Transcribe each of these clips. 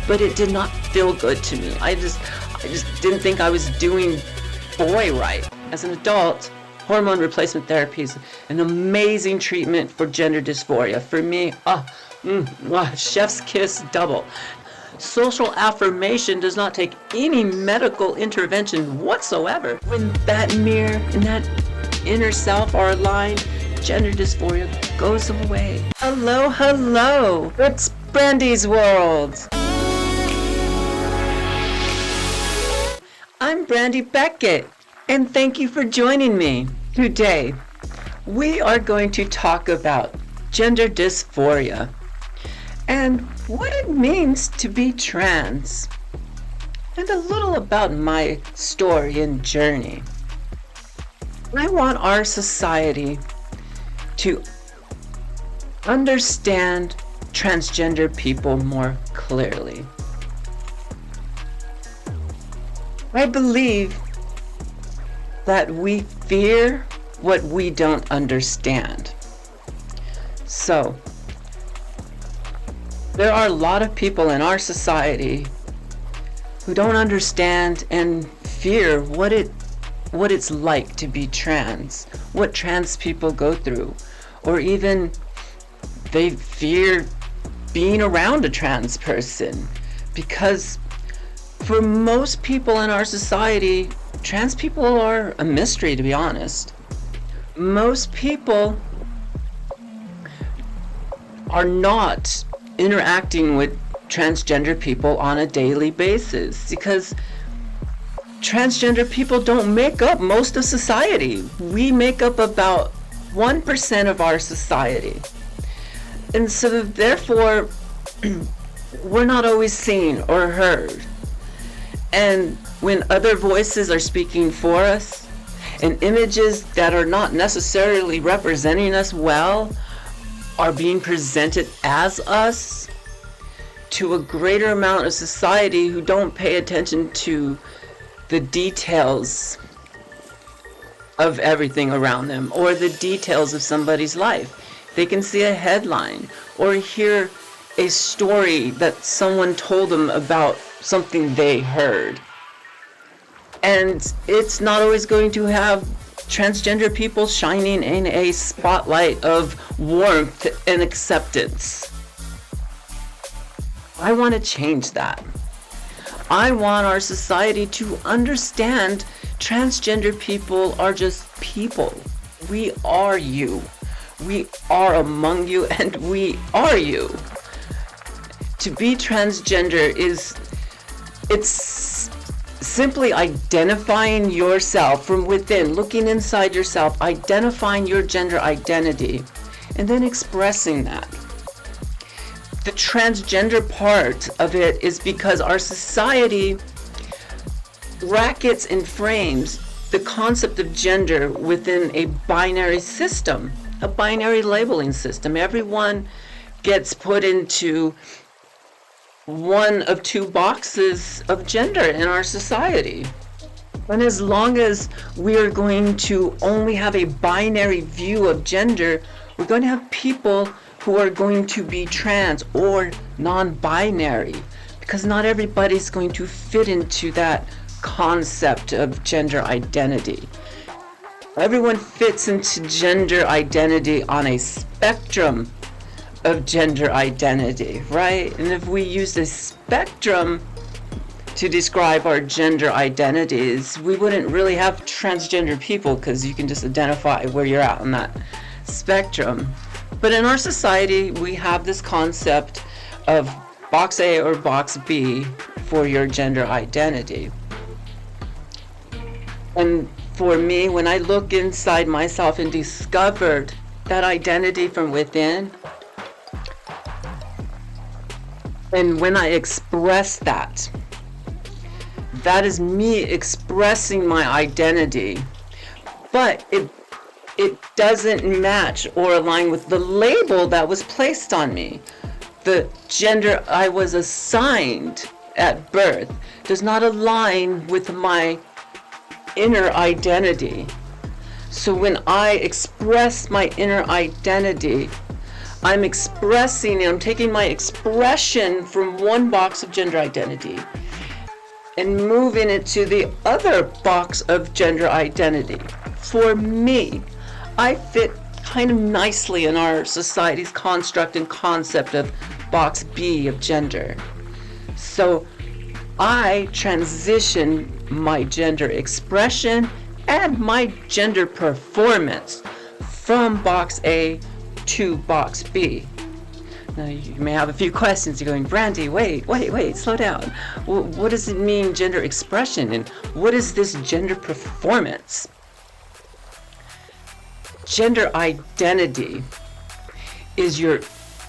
but it did not feel good to me. I just didn't think I was doing boy right. As an adult, hormone replacement therapy is an amazing treatment for gender dysphoria. For me, chef's kiss double. Social affirmation does not take any medical intervention whatsoever. When that mirror and that inner self are aligned, gender dysphoria goes away. Hello, hello. It's Brandi's World. I'm Brandi Beckett, and thank you for joining me. Today, we are going to talk about gender dysphoria and what it means to be trans, and a little about my story and journey. I want our society to understand transgender people more clearly. I believe that we fear what we don't understand. So, there are a lot of people in our society who don't understand and fear what it's like to be trans, what trans people go through, or even they fear being around a trans person, because for most people in our society, trans people are a mystery, to be honest. Most people are not interacting with transgender people on a daily basis because transgender people don't make up most of society. We make up about 1% of our society. And so therefore, we're not always seen or heard. And when other voices are speaking for us, and images that are not necessarily representing us well are being presented as us to a greater amount of society who don't pay attention to the details of everything around them or the details of somebody's life. They can see a headline or hear a story that someone told them about something they heard. And it's not always going to have transgender people shining in a spotlight of warmth and acceptance. I want to change that. I want our society to understand transgender people are just people. We are you. We are among you, and we are you. To be transgender it's simply identifying yourself from within, looking inside yourself, identifying your gender identity, and then expressing that. The transgender part of it is because our society brackets and frames the concept of gender within a binary system, a binary labeling system. Everyone gets put into one of two boxes of gender in our society. And as long as we're going to only have a binary view of gender, we're going to have people who are going to be trans or non-binary, because not everybody's going to fit into that concept of gender identity. Everyone fits into gender identity on a spectrum of gender identity, right? And if we use a spectrum to describe our gender identities, we wouldn't really have transgender people, because you can just identify where you're at on that spectrum. But in our society, we have this concept of box A or box B for your gender identity. And for me, when I look inside myself and discovered that identity from within, and when I express that, that is me expressing my identity, but it doesn't match or align with the label that was placed on me. The gender I was assigned at birth does not align with my inner identity. So when I express my inner identity, I'm expressing and I'm taking my expression from one box of gender identity and moving it to the other box of gender identity. For me, I fit kind of nicely in our society's construct and concept of box B of gender. So I transition my gender expression and my gender performance from box A to box B. Now you may have a few questions. You're going, Brandi, wait, slow down. What does it mean, gender expression, and what is this gender performance? Gender identity is your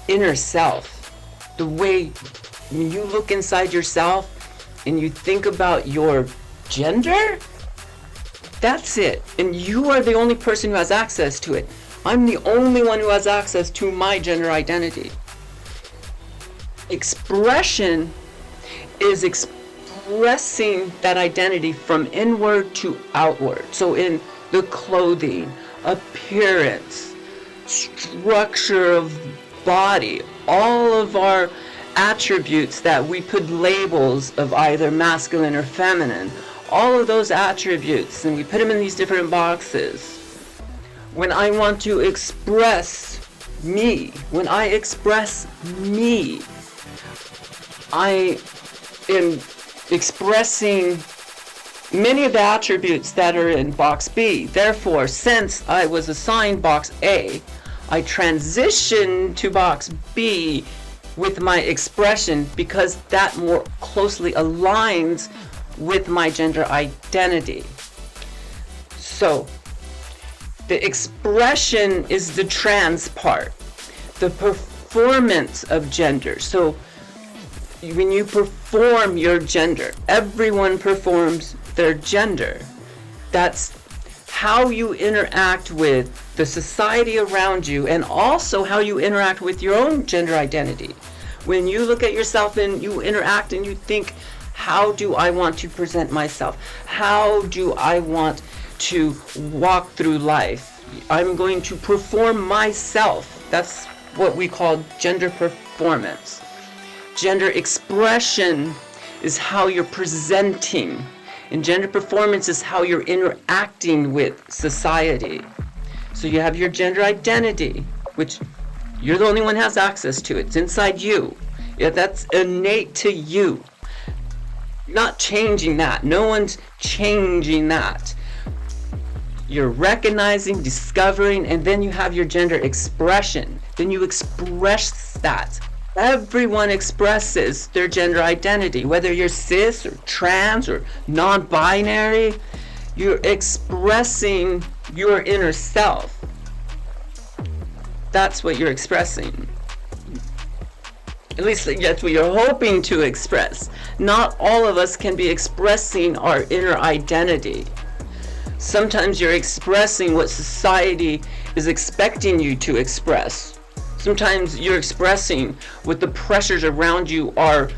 inner self. The way when you look inside yourself and you think about your gender, that's it. And you are the only person who has access to it. I'm the only one who has access to my gender identity. Expression is expressing that identity from inward to outward. So in the clothing, appearance, structure of body, all of our attributes that we put labels of either masculine or feminine, all of those attributes, and we put them in these different boxes. When I want to express me, I am expressing many of the attributes that are in box B. Therefore, since I was assigned box A, I transition to box B with my expression because that more closely aligns with my gender identity. So, the expression is the trans part, the performance of gender. So, when you perform your gender, everyone performs their gender. That's how you interact with the society around you and also how you interact with your own gender identity. When you look at yourself and you interact and you think, how do I want to present myself? How do I want to walk through life? I'm going to perform myself. That's what we call gender performance. Gender expression is how you're presenting, and gender performance is how you're interacting with society. So you have your gender identity, which you're the only one who has access to. It's inside you. Yeah, that's innate to you. Not changing that. No one's changing that. You're recognizing, discovering, and then you have your gender expression. Then you express that. Everyone expresses their gender identity, whether you're cis or trans or non-binary. You're expressing your inner self. That's what you're expressing. At least that's what you're hoping to express. Not all of us can be expressing our inner identity. Sometimes you're expressing what society is expecting you to express. Sometimes you're expressing what the pressures around you are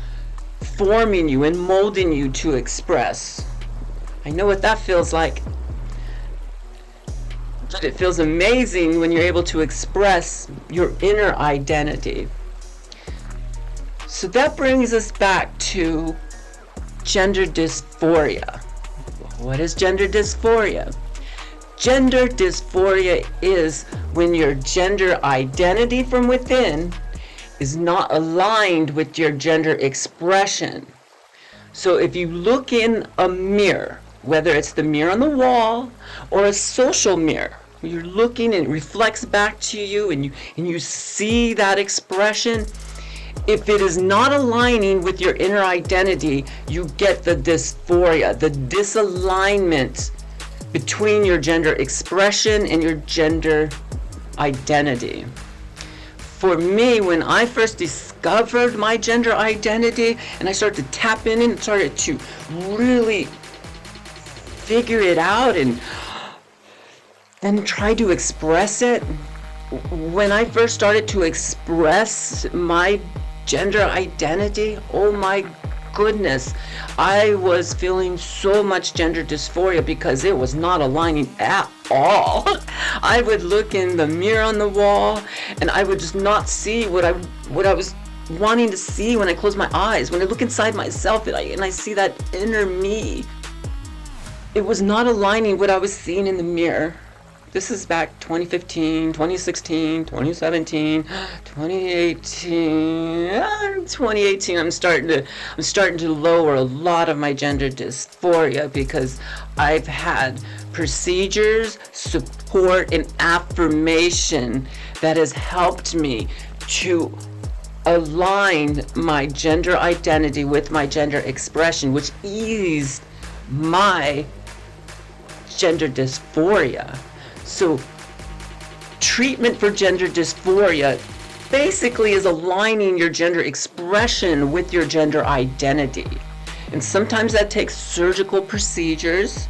forming you and molding you to express. I know what that feels like. But it feels amazing when you're able to express your inner identity. So that brings us back to gender dysphoria. What is gender dysphoria? Gender dysphoria is when your gender identity from within is not aligned with your gender expression. So if you look in a mirror, whether it's the mirror on the wall or a social mirror, you're looking and it reflects back to you and you see that expression. If it is not aligning with your inner identity, you get the dysphoria, the disalignment between your gender expression and your gender identity. For me, when I first discovered my gender identity and I started to tap in and started to really figure it out and then try to express it, when I first started to express my gender identity, oh my goodness, I was feeling so much gender dysphoria because it was not aligning at all. I would look in the mirror on the wall and I would just not see what I was wanting to see when I close my eyes. When I look inside myself and I see that inner me, it was not aligning what I was seeing in the mirror. This is back 2015, 2016, 2017, 2018. 2018, I'm starting to lower a lot of my gender dysphoria because I've had procedures, support, and affirmation that has helped me to align my gender identity with my gender expression, which eased my gender dysphoria. So treatment for gender dysphoria basically is aligning your gender expression with your gender identity. And sometimes that takes surgical procedures.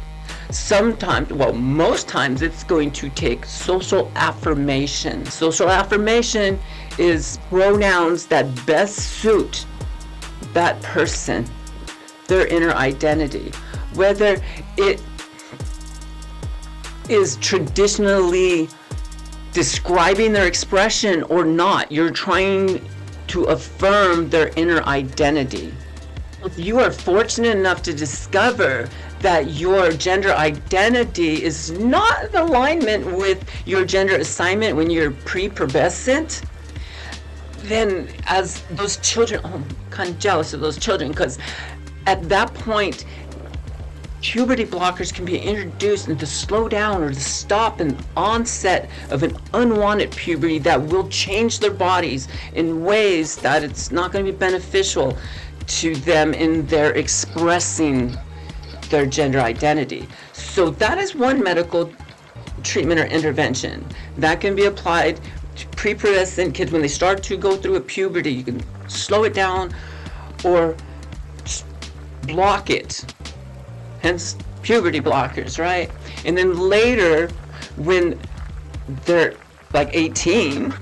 Sometimes, well, most times it's going to take social affirmation. Social affirmation is pronouns that best suit that person, their inner identity. Whether it is traditionally describing their expression or not, you're trying to affirm their inner identity. If you are fortunate enough to discover that your gender identity is not in alignment with your gender assignment when you're prepubescent, then as those children, I'm kind of jealous of those children, because at that point, puberty blockers can be introduced and to slow down or to stop an onset of an unwanted puberty that will change their bodies in ways that it's not going to be beneficial to them in their expressing their gender identity. So that is one medical treatment or intervention that can be applied to prepubescent kids when they start to go through a puberty. You can slow it down or block it. Hence puberty blockers, right? And then later, when they're like 18,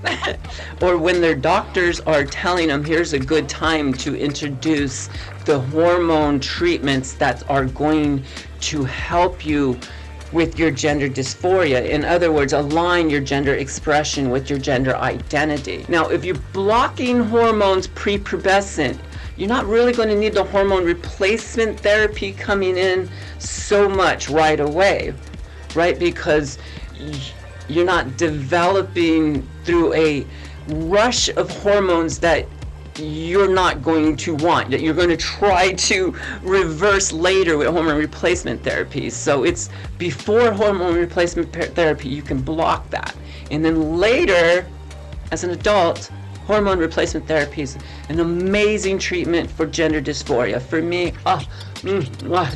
or when their doctors are telling them, here's a good time to introduce the hormone treatments that are going to help you with your gender dysphoria. In other words, align your gender expression with your gender identity. Now, if you're blocking hormones prepubescent, you're not really going to need the hormone replacement therapy coming in so much right away, right? Because you're not developing through a rush of hormones that you're not going to want, that you're going to try to reverse later with hormone replacement therapy. So it's before hormone replacement therapy, you can block that. And then later, as an adult, hormone replacement therapy is an amazing treatment for gender dysphoria. For me,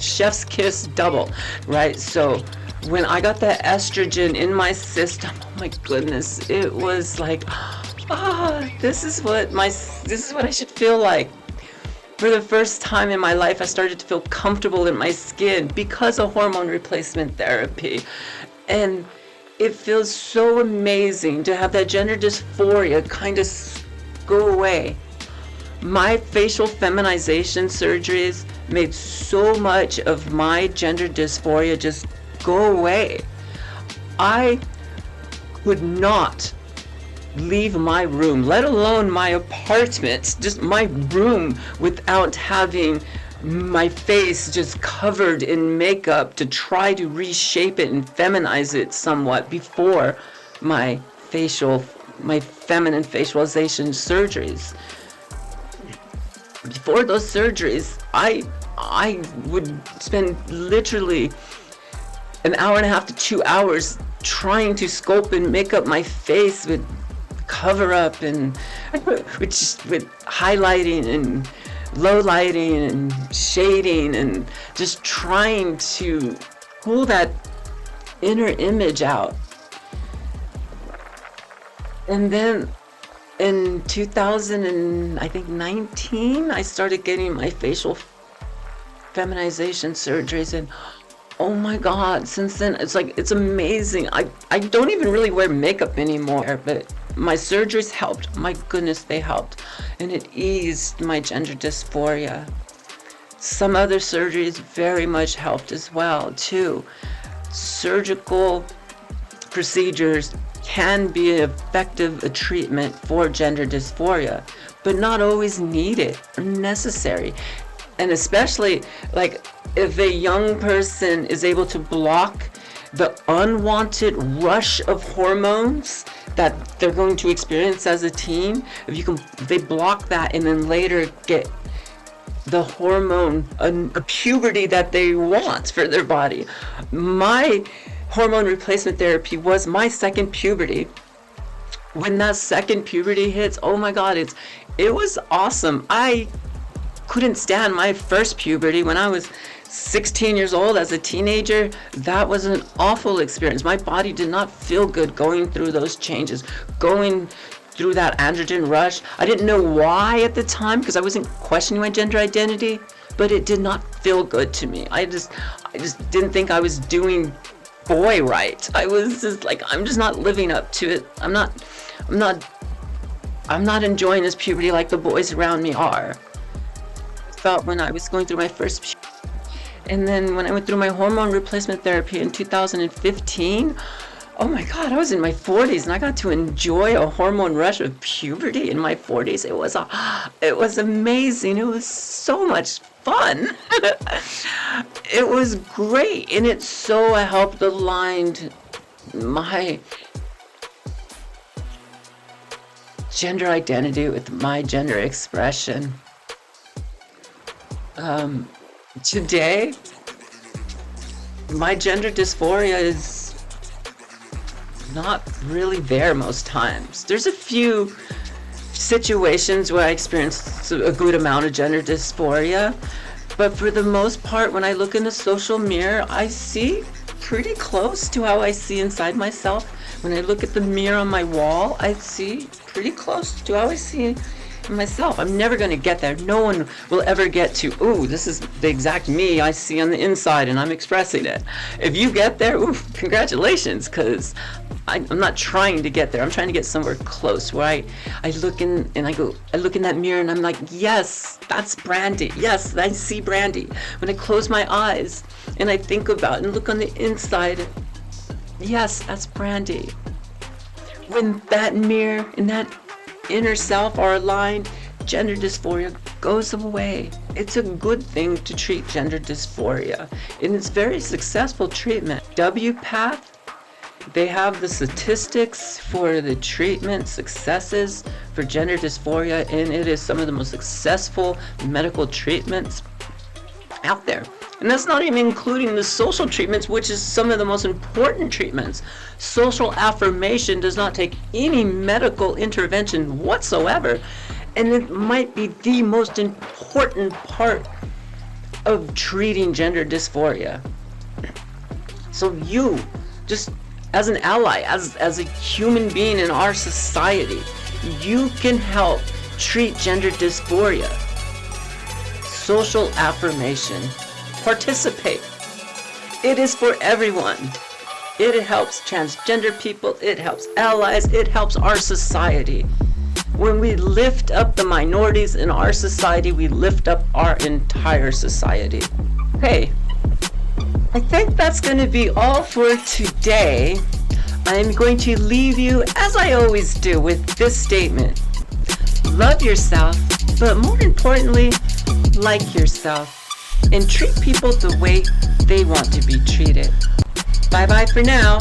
chef's kiss double, right? So when I got that estrogen in my system, oh my goodness, it was like, this is what I should feel like. For the first time in my life, I started to feel comfortable in my skin because of hormone replacement therapy. And it feels so amazing to have that gender dysphoria kind of go away. My facial feminization surgeries made so much of my gender dysphoria just go away. I could not leave my room, let alone my apartment, just my room, without having my face just covered in makeup to try to reshape it and feminize it somewhat before my feminine facialization surgeries. Before those surgeries, I would spend literally an hour and a half to 2 hours trying to sculpt and make up my face with cover up and with highlighting and low lighting and shading and just trying to pull that inner image out. And then in 2019, I started getting my facial feminization surgeries, and oh my God, since then, it's amazing. I don't even really wear makeup anymore, but my surgeries helped. My goodness, they helped. And it eased my gender dysphoria. Some other surgeries very much helped as well, too. Surgical procedures can be effective a treatment for gender dysphoria, but not always needed or necessary. And especially, like, if a young person is able to block the unwanted rush of hormones that they're going to experience as a teen, if they block that and then later get the hormone, a puberty that they want for their body. My hormone replacement therapy was my second puberty. When that second puberty hits, oh my God, it was awesome. I couldn't stand my first puberty when I was 16 years old as a teenager. That was an awful experience. My body did not feel good going through those changes, going through that androgen rush. I didn't know why at the time because I wasn't questioning my gender identity, but it did not feel good to me. I just didn't think I was doing boy right. I was just like, I'm just not living up to it. I'm not enjoying this puberty like the boys around me are. I felt when I was going through my first puberty. And then when I went through my hormone replacement therapy in 2015, oh my God, I was in my 40s and I got to enjoy a hormone rush of puberty in my 40s. It was amazing. It was so much fun. It was great, and it so helped align my gender identity with my gender expression. Today, my gender dysphoria is not really there most times. There's a few situations where I experience a good amount of gender dysphoria, but for the most part, when I look in the social mirror, I see pretty close to how I see inside myself. When I look at the mirror on my wall, I see pretty close to how I see myself. I'm never going to get there. No one will ever get to, ooh, this is the exact me I see on the inside and I'm expressing it. If you get there, ooh, congratulations, because I'm not trying to get there. I'm trying to get somewhere close where I look in and I look in that mirror and I'm like, yes, that's Brandi. Yes, I see Brandi. When I close my eyes and I think about and look on the inside, yes, that's Brandi. When that mirror and that inner self are aligned, gender dysphoria goes away. It's a good thing to treat gender dysphoria, and it's very successful treatment. WPATH, they have the statistics for the treatment successes for gender dysphoria, and it is some of the most successful medical treatments out there. And that's not even including the social treatments, which is some of the most important treatments. Social affirmation does not take any medical intervention whatsoever, and it might be the most important part of treating gender dysphoria. So you, just as an ally, as a human being in our society, you can help treat gender dysphoria. Social affirmation. Participate. It is for everyone. It helps transgender people, it helps allies, it helps our society. When we lift up the minorities in our society, we lift up our entire society. Hey, I think that's going to be all for today. I'm going to leave you, as I always do, with this statement. Love yourself, but more importantly, like yourself. And treat people the way they want to be treated. Bye-bye for now.